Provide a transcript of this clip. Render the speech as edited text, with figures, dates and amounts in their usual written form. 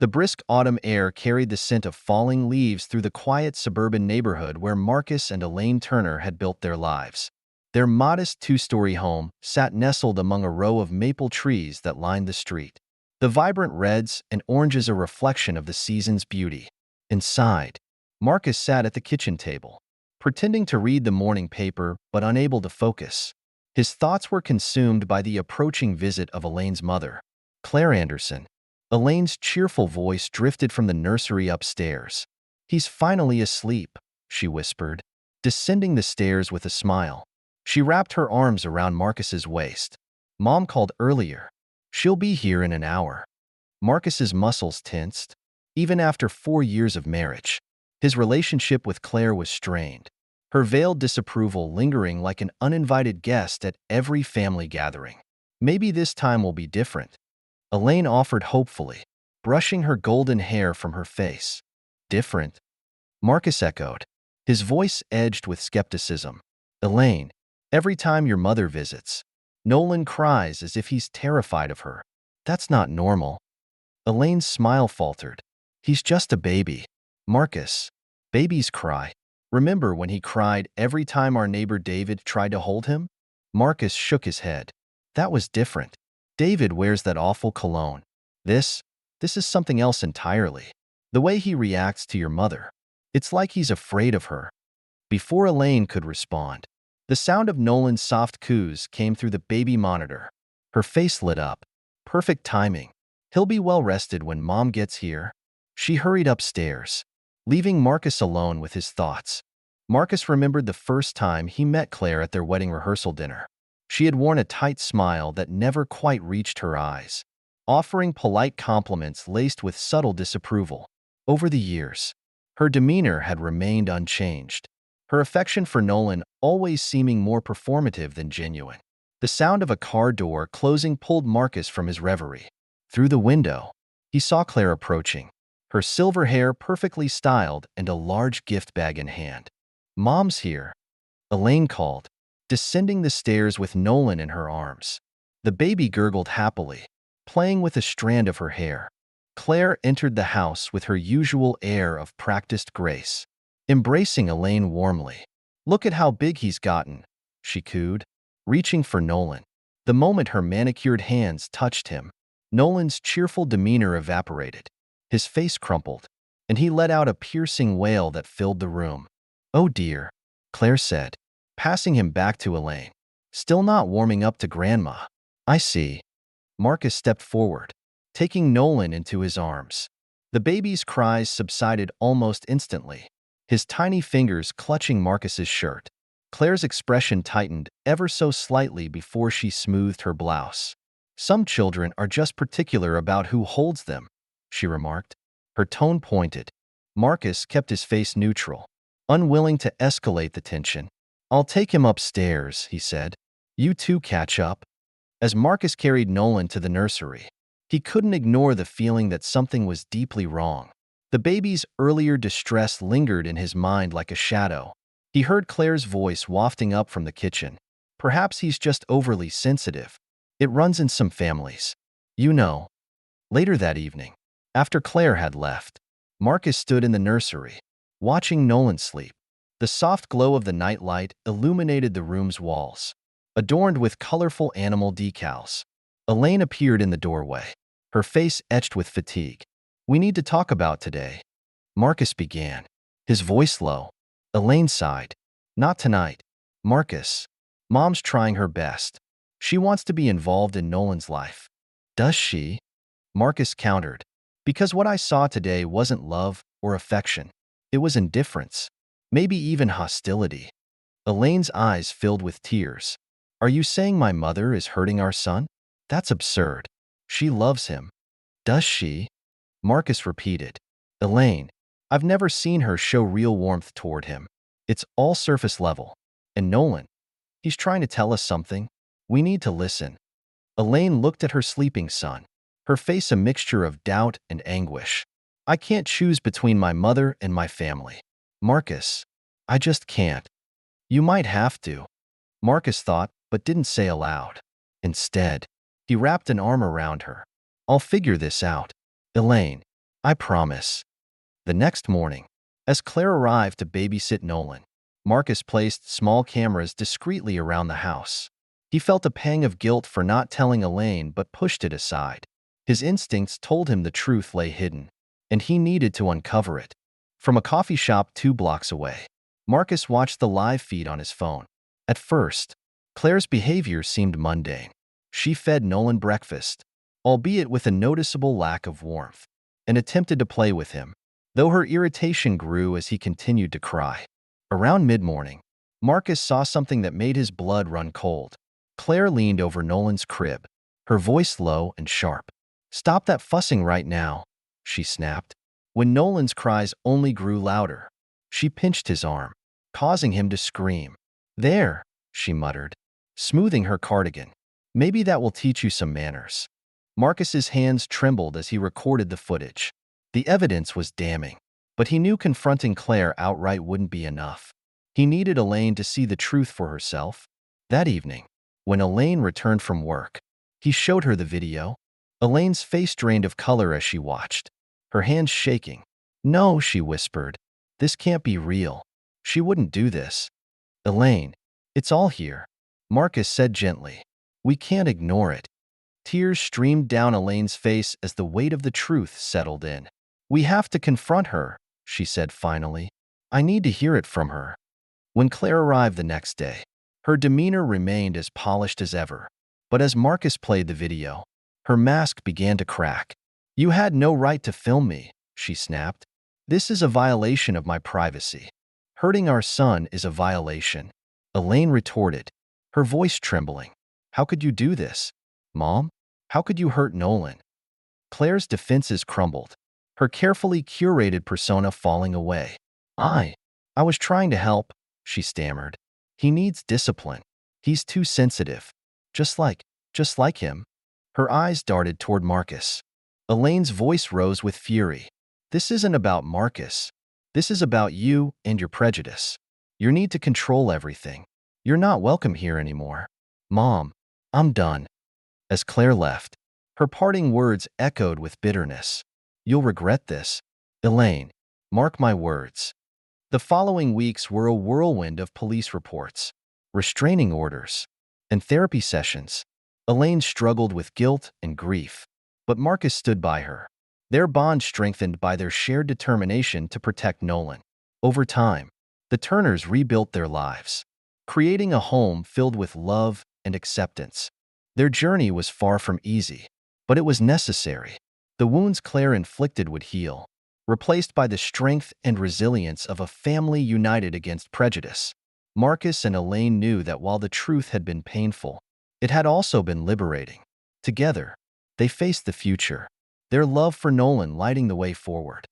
The brisk autumn air carried the scent of falling leaves through the quiet suburban neighborhood where Marcus and Elaine Turner had built their lives. Their modest two-story home sat nestled among a row of maple trees that lined the street. The vibrant reds and oranges a reflection of the season's beauty. Inside, Marcus sat at the kitchen table, pretending to read the morning paper but unable to focus. His thoughts were consumed by the approaching visit of Elaine's mother, Clare Anderson. Elaine's cheerful voice drifted from the nursery upstairs. "He's finally asleep," she whispered, descending the stairs with a smile. She wrapped her arms around Marcus's waist. "Mom called earlier. She'll be here in an hour." Marcus's muscles tensed. Even after 4 years of marriage, his relationship with Claire was strained, her veiled disapproval lingering like an uninvited guest at every family gathering. "Maybe this time will be different," Elaine offered hopefully, brushing her golden hair from her face. "Different?" Marcus echoed, his voice edged with skepticism. "Elaine, every time your mother visits, Nolan cries as if he's terrified of her. That's not normal." Elaine's smile faltered. "He's just a baby." "Marcus, babies cry. Remember when he cried every time our neighbor David tried to hold him?" Marcus shook his head. "That was different. David wears that awful cologne. This is something else entirely. The way he reacts to your mother. It's like he's afraid of her." Before Elaine could respond, the sound of Nolan's soft coos came through the baby monitor. Her face lit up. Perfect timing. "He'll be well rested when Mom gets here." She hurried upstairs, leaving Marcus alone with his thoughts. Marcus remembered the first time he met Claire at their wedding rehearsal dinner. She had worn a tight smile that never quite reached her eyes, offering polite compliments laced with subtle disapproval. Over the years, her demeanor had remained unchanged, her affection for Nolan always seeming more performative than genuine. The sound of a car door closing pulled Marcus from his reverie. Through the window, he saw Claire approaching, her silver hair perfectly styled and a large gift bag in hand. "Mom's here," Elaine called, descending the stairs with Nolan in her arms. The baby gurgled happily, playing with a strand of her hair. Claire entered the house with her usual air of practiced grace, embracing Elaine warmly. "Look at how big he's gotten," she cooed, reaching for Nolan. The moment her manicured hands touched him, Nolan's cheerful demeanor evaporated. His face crumpled, and he let out a piercing wail that filled the room. "Oh dear," Claire said, passing him back to Elaine. "Still not warming up to Grandma." "I see." Marcus stepped forward, taking Nolan into his arms. The baby's cries subsided almost instantly, his tiny fingers clutching Marcus's shirt. Claire's expression tightened ever so slightly before she smoothed her blouse. "Some children are just particular about who holds them," she remarked, her tone pointed. Marcus kept his face neutral, unwilling to escalate the tension. "I'll take him upstairs," he said. "You two catch up." As Marcus carried Nolan to the nursery, he couldn't ignore the feeling that something was deeply wrong. The baby's earlier distress lingered in his mind like a shadow. He heard Claire's voice wafting up from the kitchen. "Perhaps he's just overly sensitive. It runs in some families. You know." Later that evening, after Claire had left, Marcus stood in the nursery, watching Nolan sleep. The soft glow of the nightlight illuminated the room's walls, adorned with colorful animal decals. Elaine appeared in the doorway, her face etched with fatigue. "We need to talk about today," Marcus began, his voice low. Elaine sighed. "Not tonight, Marcus. Mom's trying her best. She wants to be involved in Nolan's life." "Does she?" Marcus countered. "Because what I saw today wasn't love or affection. It was indifference. Maybe even hostility." Elaine's eyes filled with tears. "Are you saying my mother is hurting our son? That's absurd. She loves him." "Does she?" Marcus repeated. "Elaine, I've never seen her show real warmth toward him. It's all surface level. And Nolan, he's trying to tell us something. We need to listen." Elaine looked at her sleeping son, her face a mixture of doubt and anguish. "I can't choose between my mother and my family. Marcus, I just can't." "You might have to," Marcus thought, but didn't say aloud. Instead, he wrapped an arm around her. "I'll figure this out. Elaine, I promise. The next morning, as Claire arrived to babysit Nolan, Marcus placed small cameras discreetly around the house. He felt a pang of guilt for not telling Elaine but pushed it aside. His instincts told him the truth lay hidden, and he needed to uncover it. From a coffee shop 2 blocks away, Marcus watched the live feed on his phone. At first, Claire's behavior seemed mundane. She fed Nolan breakfast, albeit with a noticeable lack of warmth, and attempted to play with him, though her irritation grew as he continued to cry. Around mid-morning, Marcus saw something that made his blood run cold. Claire leaned over Nolan's crib, her voice low and sharp. "Stop that fussing right now," she snapped. When Nolan's cries only grew louder, she pinched his arm, causing him to scream. "There," she muttered, smoothing her cardigan. "Maybe that will teach you some manners." Marcus's hands trembled as he recorded the footage. The evidence was damning, but he knew confronting Claire outright wouldn't be enough. He needed Elaine to see the truth for herself. That evening, when Elaine returned from work, he showed her the video. Elaine's face drained of color as she watched, her hands shaking. "No," she whispered. "This can't be real. She wouldn't do this." "Elaine, it's all here," Marcus said gently. "We can't ignore it." Tears streamed down Elaine's face as the weight of the truth settled in. "We have to confront her," she said finally. "I need to hear it from her." When Claire arrived the next day, her demeanor remained as polished as ever. But as Marcus played the video, her mask began to crack. "You had no right to film me," she snapped. "This is a violation of my privacy. Hurting our son is a violation." Elaine retorted, her voice trembling. "How could you do this, Mom? How could you hurt Nolan?" Claire's defenses crumbled, her carefully curated persona falling away. I was trying to help," she stammered. "He needs discipline. He's too sensitive. Just like him." Her eyes darted toward Marcus. Elaine's voice rose with fury. "This isn't about Marcus. This is about you and your prejudice. Your need to control everything. You're not welcome here anymore." "Mom, I'm done." As Claire left, her parting words echoed with bitterness. "You'll regret this, Elaine. Mark my words." The following weeks were a whirlwind of police reports, restraining orders, and therapy sessions. Elaine struggled with guilt and grief, but Marcus stood by her, their bond strengthened by their shared determination to protect Nolan. Over time, the Turners rebuilt their lives, creating a home filled with love and acceptance. Their journey was far from easy, but it was necessary. The wounds Claire inflicted would heal, replaced by the strength and resilience of a family united against prejudice. Marcus and Elaine knew that while the truth had been painful, it had also been liberating. Together, they faced the future, their love for Nolan lighting the way forward.